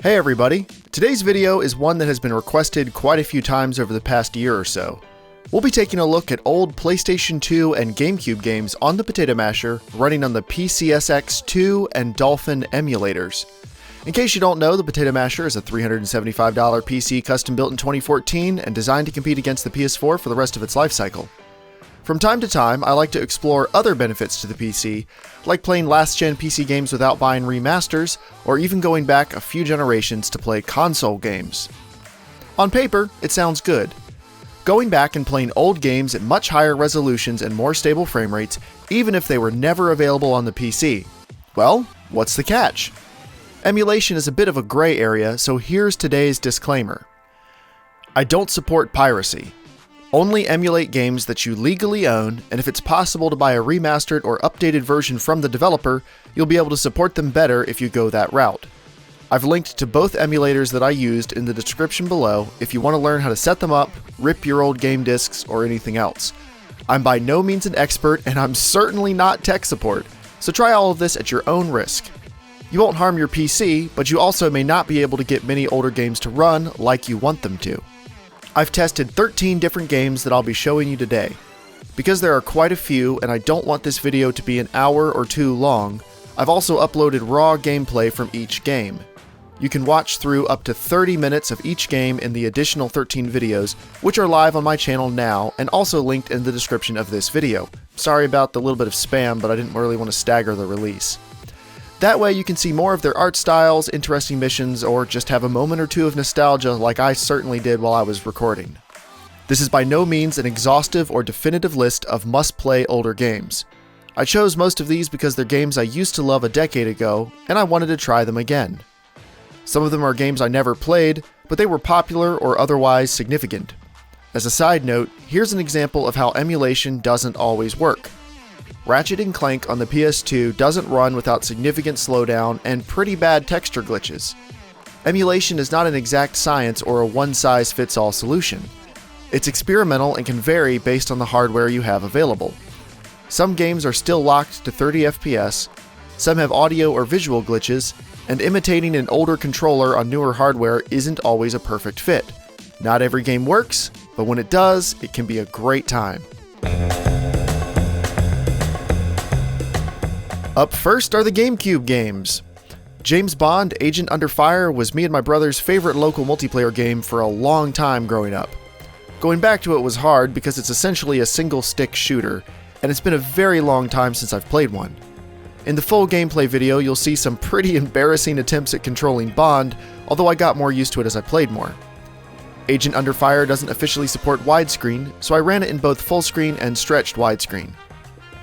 Hey everybody! Today's video is one that has been requested quite a few times over the past year or so. We'll be taking a look at old PlayStation 2 and Gamecube games on the Potato Masher running on the PCSX2 and Dolphin emulators. In case you don't know, the Potato Masher is a $375 PC custom built in 2014 and designed to compete against the PS4 for the rest of its life cycle. From time to time, I like to explore other benefits to the PC, like playing last-gen PC games without buying remasters, or even going back a few generations to play console games. On paper, it sounds good. Going back and playing old games at much higher resolutions and more stable frame rates, even if they were never available on the PC. Well, what's the catch? Emulation is a bit of a gray area, so here's today's disclaimer. I don't support piracy. Only emulate games that you legally own, and if it's possible to buy a remastered or updated version from the developer, you'll be able to support them better if you go that route. I've linked to both emulators that I used in the description below if you want to learn how to set them up, rip your old game discs, or anything else. I'm by no means an expert, and I'm certainly not tech support, so try all of this at your own risk. You won't harm your PC, but you also may not be able to get many older games to run like you want them to. I've tested 13 different games that I'll be showing you today. Because there are quite a few and I don't want this video to be an hour or two long, I've also uploaded raw gameplay from each game. You can watch through up to 30 minutes of each game in the additional 13 videos, which are live on my channel now and also linked in the description of this video. Sorry about the little bit of spam, but I didn't really want to stagger the release. That way you can see more of their art styles, interesting missions, or just have a moment or two of nostalgia like I certainly did while I was recording. This is by no means an exhaustive or definitive list of must-play older games. I chose most of these because they're games I used to love a decade ago, and I wanted to try them again. Some of them are games I never played, but they were popular or otherwise significant. As a side note, here's an example of how emulation doesn't always work. Ratchet & Clank on the PS2 doesn't run without significant slowdown and pretty bad texture glitches. Emulation is not an exact science or a one-size-fits-all solution. It's experimental and can vary based on the hardware you have available. Some games are still locked to 30 FPS, some have audio or visual glitches, and imitating an older controller on newer hardware isn't always a perfect fit. Not every game works, but when it does, it can be a great time. Up first are the GameCube games. James Bond: Agent Under Fire was me and my brother's favorite local multiplayer game for a long time growing up. Going back to it was hard because it's essentially a single-stick shooter, and it's been a very long time since I've played one. In the full gameplay video, you'll see some pretty embarrassing attempts at controlling Bond, although I got more used to it as I played more. Agent Under Fire doesn't officially support widescreen, so I ran it in both full screen and stretched widescreen.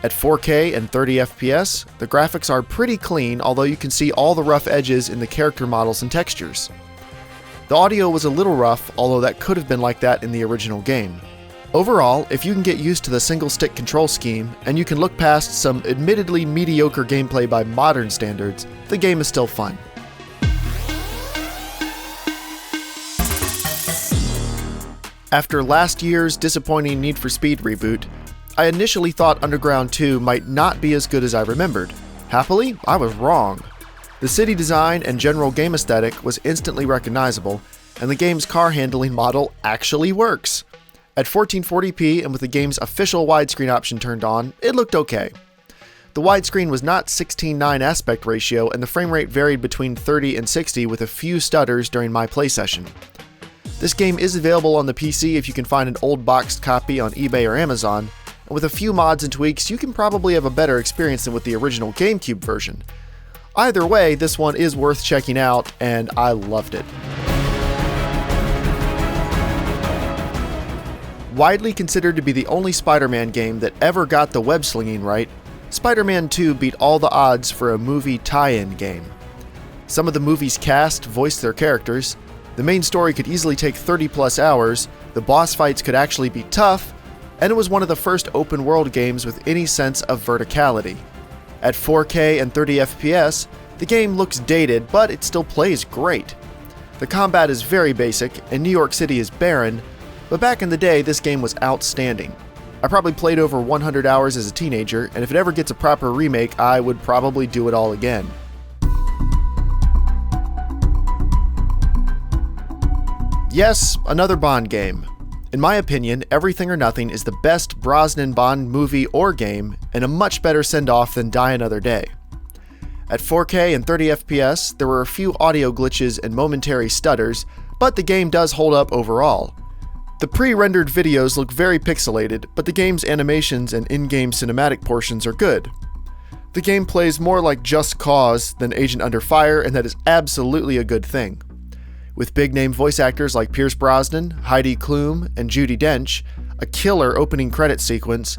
At 4K and 30 FPS, the graphics are pretty clean, although you can see all the rough edges in the character models and textures. The audio was a little rough, although that could have been like that in the original game. Overall, if you can get used to the single-stick control scheme, and you can look past some admittedly mediocre gameplay by modern standards, the game is still fun. After last year's disappointing Need for Speed reboot, I initially thought Underground 2 might not be as good as I remembered. Happily, I was wrong. The city design and general game aesthetic was instantly recognizable, and the game's car handling model actually works. At 1440p and with the game's official widescreen option turned on, it looked okay. The widescreen was not 16:9 aspect ratio, and the frame rate varied between 30 and 60 with a few stutters during my play session. This game is available on the PC if you can find an old boxed copy on eBay or Amazon, and with a few mods and tweaks, you can probably have a better experience than with the original GameCube version. Either way, this one is worth checking out, and I loved it. Widely considered to be the only Spider-Man game that ever got the web slinging right, Spider-Man 2 beat all the odds for a movie tie-in game. Some of the movie's cast voiced their characters, the main story could easily take 30+ hours, the boss fights could actually be tough, and it was one of the first open-world games with any sense of verticality. At 4K and 30 FPS, the game looks dated, but it still plays great. The combat is very basic, and New York City is barren, but back in the day, this game was outstanding. I probably played over 100 hours as a teenager, and if it ever gets a proper remake, I would probably do it all again. Yes, another Bond game. In my opinion, Everything or Nothing is the best Brosnan Bond movie or game, and a much better send-off than Die Another Day. At 4K and 30 FPS, there were a few audio glitches and momentary stutters, but the game does hold up overall. The pre-rendered videos look very pixelated, but the game's animations and in-game cinematic portions are good. The game plays more like Just Cause than Agent Under Fire, and that is absolutely a good thing. With big-name voice actors like Pierce Brosnan, Heidi Klum, and Judi Dench, a killer opening credit sequence,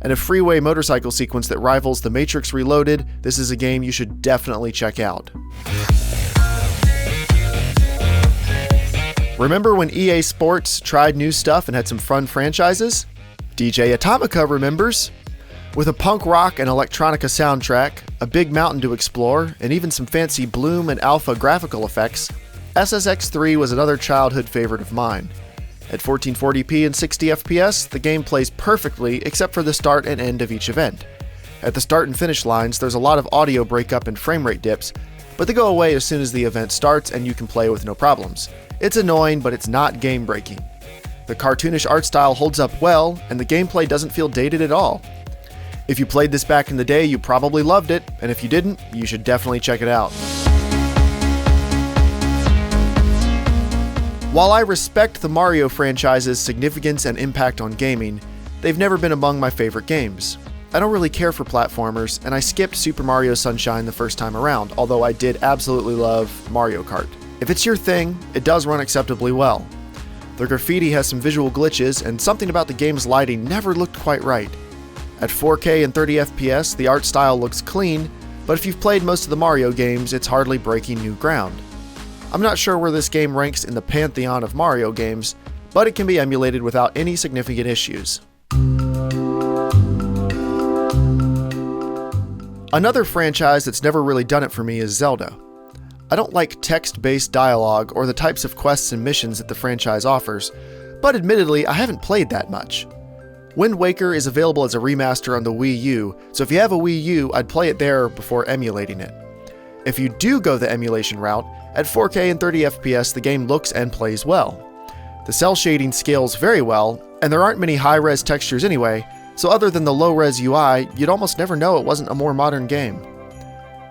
and a freeway motorcycle sequence that rivals The Matrix Reloaded, this is a game you should definitely check out. Remember when EA Sports tried new stuff and had some fun franchises? DJ Atomica remembers. With a punk rock and electronica soundtrack, a big mountain to explore, and even some fancy Bloom and Alpha graphical effects, SSX2 was another childhood favorite of mine. At 1440p and 60 FPS, the game plays perfectly except for the start and end of each event. At the start and finish lines, there's a lot of audio breakup and frame rate dips, but they go away as soon as the event starts and you can play with no problems. It's annoying, but it's not game-breaking. The cartoonish art style holds up well, and the gameplay doesn't feel dated at all. If you played this back in the day, you probably loved it, and if you didn't, you should definitely check it out. While I respect the Mario franchise's significance and impact on gaming, they've never been among my favorite games. I don't really care for platformers, and I skipped Super Mario Sunshine the first time around, although I did absolutely love Mario Kart. If it's your thing, it does run acceptably well. The graffiti has some visual glitches, and something about the game's lighting never looked quite right. At 4K and 30 FPS, the art style looks clean, but if you've played most of the Mario games, it's hardly breaking new ground. I'm not sure where this game ranks in the pantheon of Mario games, but it can be emulated without any significant issues. Another franchise that's never really done it for me is Zelda. I don't like text-based dialogue or the types of quests and missions that the franchise offers, but admittedly, I haven't played that much. Wind Waker is available as a remaster on the Wii U, so if you have a Wii U, I'd play it there before emulating it. If you do go the emulation route, at 4K and 30 FPS the game looks and plays well. The cell shading scales very well, and there aren't many high-res textures anyway, so other than the low-res UI, you'd almost never know it wasn't a more modern game.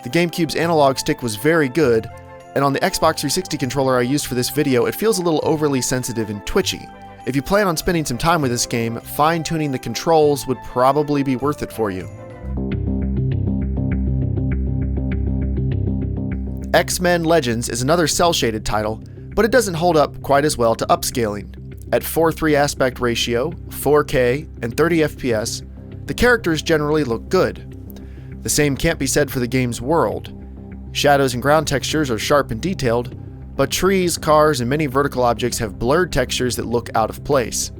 The GameCube's analog stick was very good, and on the Xbox 360 controller I used for this video, it feels a little overly sensitive and twitchy. If you plan on spending some time with this game, fine-tuning the controls would probably be worth it for you. X-Men Legends is another cel-shaded title, but it doesn't hold up quite as well to upscaling. At 4:3 aspect ratio, 4K, and 30 FPS, the characters generally look good. The same can't be said for the game's world. Shadows and ground textures are sharp and detailed, but trees, cars, and many vertical objects have blurred textures that look out of place.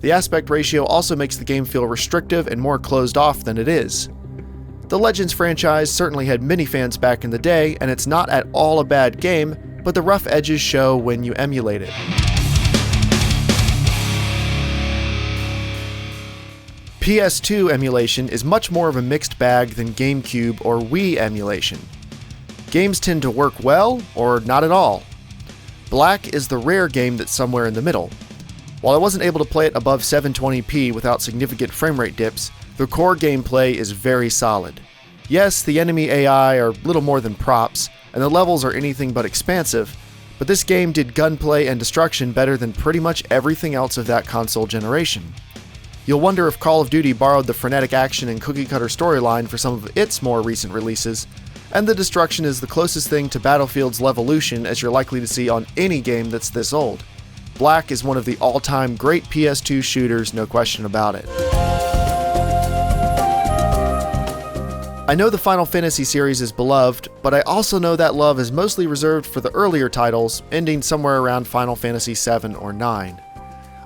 The aspect ratio also makes the game feel restrictive and more closed off than it is. The Legends franchise certainly had many fans back in the day, and it's not at all a bad game, but the rough edges show when you emulate it. PS2 emulation is much more of a mixed bag than GameCube or Wii emulation. Games tend to work well, or not at all. Black is the rare game that's somewhere in the middle. While I wasn't able to play it above 720p without significant frame rate dips, the core gameplay is very solid. Yes, the enemy AI are little more than props, and the levels are anything but expansive, but this game did gunplay and destruction better than pretty much everything else of that console generation. You'll wonder if Call of Duty borrowed the frenetic action and cookie-cutter storyline for some of its more recent releases, and the destruction is the closest thing to Battlefield's Levolution as you're likely to see on any game that's this old. Black is one of the all-time great PS2 shooters, no question about it. I know the Final Fantasy series is beloved, but I also know that love is mostly reserved for the earlier titles, ending somewhere around Final Fantasy 7 or 9.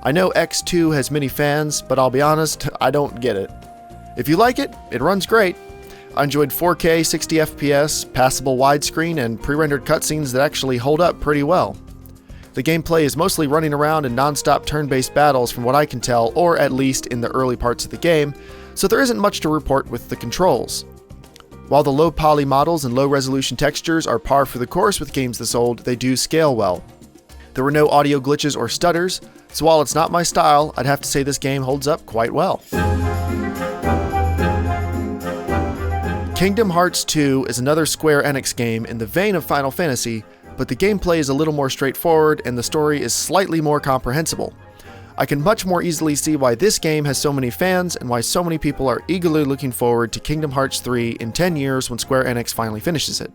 I know X2 has many fans, but I'll be honest, I don't get it. If you like it, it runs great. I enjoyed 4K, 60 FPS, passable widescreen, and pre-rendered cutscenes that actually hold up pretty well. The gameplay is mostly running around in non-stop turn-based battles from what I can tell, or at least in the early parts of the game, so there isn't much to report with the controls. While the low poly models and low resolution textures are par for the course with games this old, they do scale well. There were no audio glitches or stutters, so while it's not my style, I'd have to say this game holds up quite well. Kingdom Hearts 2 is another Square Enix game in the vein of Final Fantasy, but the gameplay is a little more straightforward and the story is slightly more comprehensible. I can much more easily see why this game has so many fans and why so many people are eagerly looking forward to Kingdom Hearts 3 in 10 years when Square Enix finally finishes it.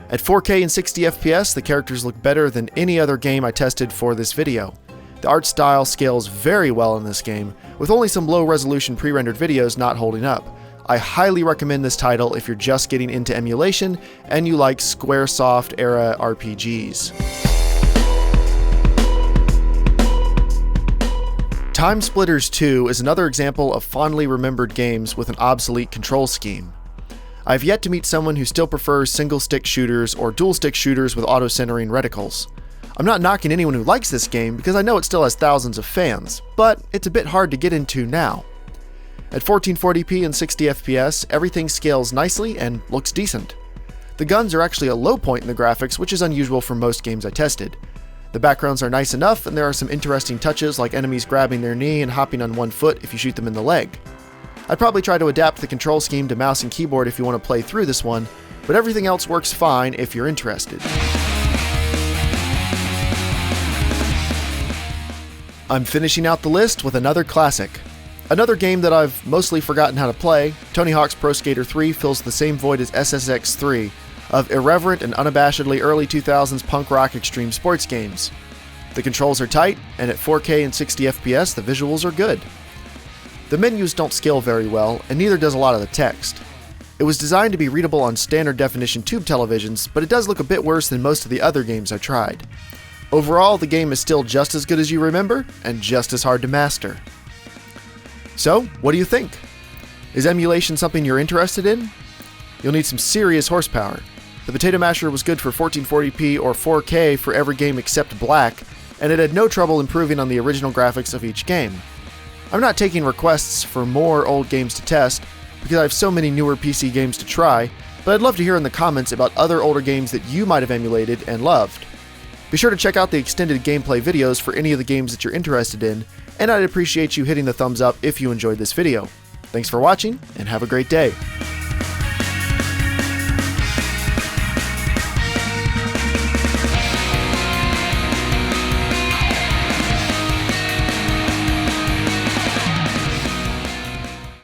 At 4K and 60 FPS, the characters look better than any other game I tested for this video. The art style scales very well in this game, with only some low-resolution pre-rendered videos not holding up. I highly recommend this title if you're just getting into emulation and you like Squaresoft-era RPGs. TIMESPLITTERS 2 is another example of fondly remembered games with an obsolete control scheme. I have yet to meet someone who still prefers single-stick shooters or dual-stick shooters with auto-centering reticles. I'm not knocking anyone who likes this game because I know it still has thousands of fans, but it's a bit hard to get into now. At 1440p and 60 FPS, everything scales nicely and looks decent. The guns are actually a low point in the graphics, which is unusual for most games I tested. The backgrounds are nice enough, and there are some interesting touches like enemies grabbing their knee and hopping on one foot if you shoot them in the leg. I'd probably try to adapt the control scheme to mouse and keyboard if you want to play through this one, but everything else works fine if you're interested. I'm finishing out the list with another classic. Another game that I've mostly forgotten how to play, Tony Hawk's Pro Skater 3 fills the same void as SSX3 of irreverent and unabashedly early 2000s punk rock extreme sports games. The controls are tight, and at 4K and 60 FPS the visuals are good. The menus don't scale very well, and neither does a lot of the text. It was designed to be readable on standard definition tube televisions, but it does look a bit worse than most of the other games I tried. Overall, the game is still just as good as you remember, and just as hard to master. So, what do you think? Is emulation something you're interested in? You'll need some serious horsepower. The Potato Masher was good for 1440p or 4K for every game except Black, and it had no trouble improving on the original graphics of each game. I'm not taking requests for more old games to test, because I have so many newer PC games to try, but I'd love to hear in the comments about other older games that you might have emulated and loved. Be sure to check out the extended gameplay videos for any of the games that you're interested in, and I'd appreciate you hitting the thumbs up if you enjoyed this video. Thanks for watching, and have a great day.